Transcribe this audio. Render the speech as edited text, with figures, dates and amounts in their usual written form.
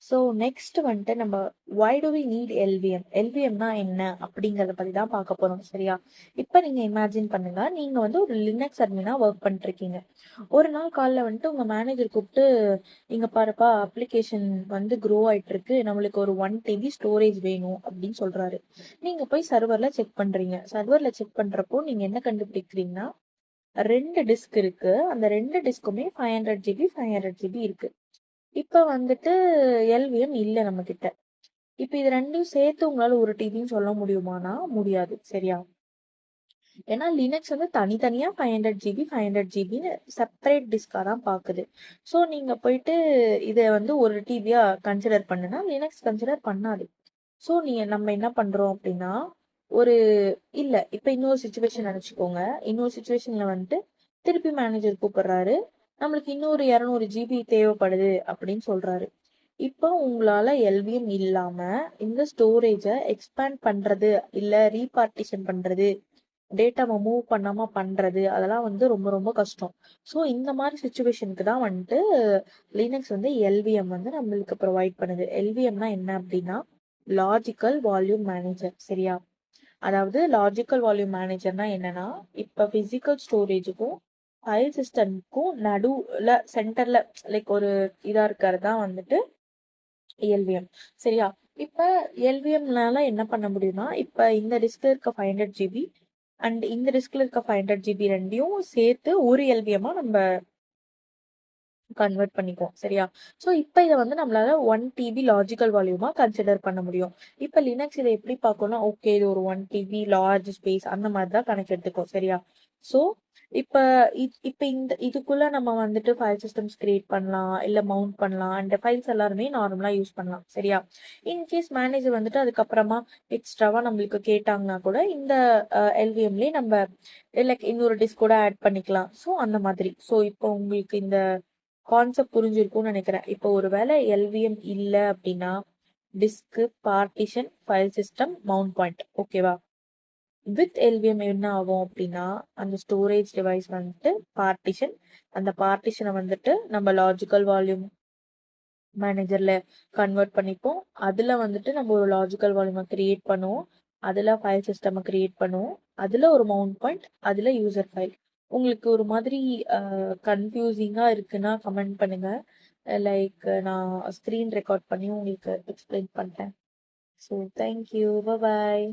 So next வந்துட்டு நம்ம why do we need LVM? எல்விஎம்னா என்ன அப்படிங்கிறத பத்தி தான் பார்க்க போறோம். சரியா? இப்போ நீங்க இமேஜின் பண்ணுங்க, நீங்க வந்து ஒரு லினக்ஸ் அட்மினா ஒர்க் பண்ணிட்டு இருக்கீங்க. ஒரு நாள் காலைல வந்துட்டு உங்க மேனேஜர் கூப்பிட்டு, இங்க பாருப்பா அப்ளிகேஷன் வந்து க்ரோ ஆயிட்டு இருக்கு, நம்மளுக்கு ஒரு 1 TB ஸ்டோரேஜ் வேணும் அப்படின்னு சொல்றாரு. நீங்க போய் சர்வர்ல செக் பண்றீங்க. சர்வர்ல செக் பண்றப்போ நீங்க என்ன கண்டுபிடிக்கிறீங்கன்னா, 2 டிஸ்க் இருக்கு. அந்த 2 டிஸ்க்குமே 500 GB 500 GB இருக்கு. இப்ப வந்துட்டு எல்விஎம் இல்ல நம்ம கிட்ட. இப்ப இது 2யும் சேர்த்து உங்களால 1 TBன்னு சொல்ல முடியுமானா முடியாது. சரியா? ஏன்னா லினக்ஸ் வந்து தனித்தனியா 500 GB 500 GBன்னு செப்பரேட் டிஸ்கா தான் பாக்குது. ஸோ நீங்க போயிட்டு இதை வந்து 1 TBயா கன்சிடர் பண்ணுனா லினக்ஸ் கன்சிடர் பண்ணாது. ஸோ நம்ம என்ன பண்றோம் அப்படின்னா, ஒரு இல்ல இப்ப இன்னொரு சுச்சுவேஷன் நினைச்சுக்கோங்க. இன்னொரு சுச்சுவேஷன்ல வந்துட்டு திருப்பி மேனேஜர் கூப்பிடுறாரு, நம்மளுக்கு இன்னொரு 200 GB தேவைப்படுது அப்படின்னு சொல்றாரு. இப்போ உங்களால எல்விஎம் இல்லாம இந்த ஸ்டோரேஜை எக்ஸ்பேண்ட் பண்றது இல்ல ரீபார்ட்டிஷன் பண்றது, டேட்டாவை மூவ் பண்ணாம பண்றது, அதெல்லாம் வந்து ரொம்ப ரொம்ப கஷ்டம். ஸோ இந்த மாதிரி சுச்சுவேஷனுக்கு தான் வந்துட்டு லினக்ஸ் வந்து எல்விஎம் வந்து நம்மளுக்கு ப்ரொவைட் பண்ணுது. எல்விஎம்னா என்ன அப்படின்னா லாஜிக்கல் வால்யூம் மேனேஜர். சரியா? அதாவது லாஜிக்கல் வால்யூம் மேனேஜர்னா என்னன்னா, இப்ப பிசிக்கல் ஸ்டோரேஜுக்கும் ஃபைல் சிஸ்டம்க்கும் நடுவுல சென்டர்ல லைக் ஒரு இதா இருக்கிறது தான் வந்துட்டு எல்விஎம். சரியா? இப்ப எல்விஎம்னால என்ன பண்ண முடியும்னா, இப்ப இந்த டிஸ்க்ல இருக்க 500 GB அண்ட் இந்த டிஸ்க்ல இருக்க 500 GB ரெண்டையும் சேர்த்து ஒரு எல்விஎம்மா நம்ம கன்வெர்ட் பண்ணிக்குவோம். சரியா? ஸோ இப்போ இதை வந்து நம்மளால 1 TB லாஜிக்கல் வால்யூமா கன்சிடர் பண்ண முடியும். இப்போ லினக்ஸ் இதை எப்படி பார்க்கணும்னா, ஓகே இது ஒரு 1 TB லார்ஜ் ஸ்பேஸ் அந்த மாதிரி தான் கணக்கு எடுத்துக்கும். சரியா? ஸோ இப்போ இப்போ இந்த இதுக்குள்ள நம்ம வந்துட்டு ஃபைல் சிஸ்டம்ஸ் கிரியேட் பண்ணலாம், இல்லை மவுண்ட் பண்ணலாம், அண்ட் ஃபைல்ஸ் எல்லாருமே நார்மலாக யூஸ் பண்ணலாம். சரியா? இன்கேஸ் மேனேஜர் வந்துட்டு அதுக்கப்புறமா எக்ஸ்ட்ராவா நம்மளுக்கு கேட்டாங்கன்னா கூட இந்த எல்விஎம்லேயே நம்ம லைக் இன்னொரு டிஸ்க் கூட ஆட் பண்ணிக்கலாம். ஸோ அந்த மாதிரி. ஸோ இப்போ உங்களுக்கு இந்த கான்செப்ட் புரிஞ்சிருக்கும்னு நினைக்கிறேன். இப்போ ஒருவேளை எல்விஎம் இல்ல அப்படின்னா disk, partition, file system, mount point. ஓகேவா? வித் எல்விஎம் என்ன ஆகும் அப்படின்னா, அந்த ஸ்டோரேஜ் டிவைஸ் வந்துட்டு பார்ட்டிஷன், அந்த பார்ட்டிஷனை வந்துட்டு நம்ம லாஜிக்கல் வால்யூம் மேனேஜர்ல கன்வெர்ட் பண்ணிப்போம். அதுல வந்துட்டு நம்ம ஒரு லாஜிக்கல் வால்யூமை கிரியேட் பண்ணுவோம். அதுல ஃபைல் சிஸ்டம் கிரியேட் பண்ணுவோம். அதுல ஒரு மவுண்ட் பாயிண்ட், அதுல யூசர் ஃபைல். உங்களுக்கு ஒரு மாதிரி கன்ஃபியூசிங்கா இருக்குன்னா கமெண்ட் பண்ணுங்க. லைக் நான் ஸ்க்ரீன் ரெக்கார்ட் பண்ணி உங்களுக்கு எக்ஸ்பிளைன் பண்றேன். So thank you. பாய்.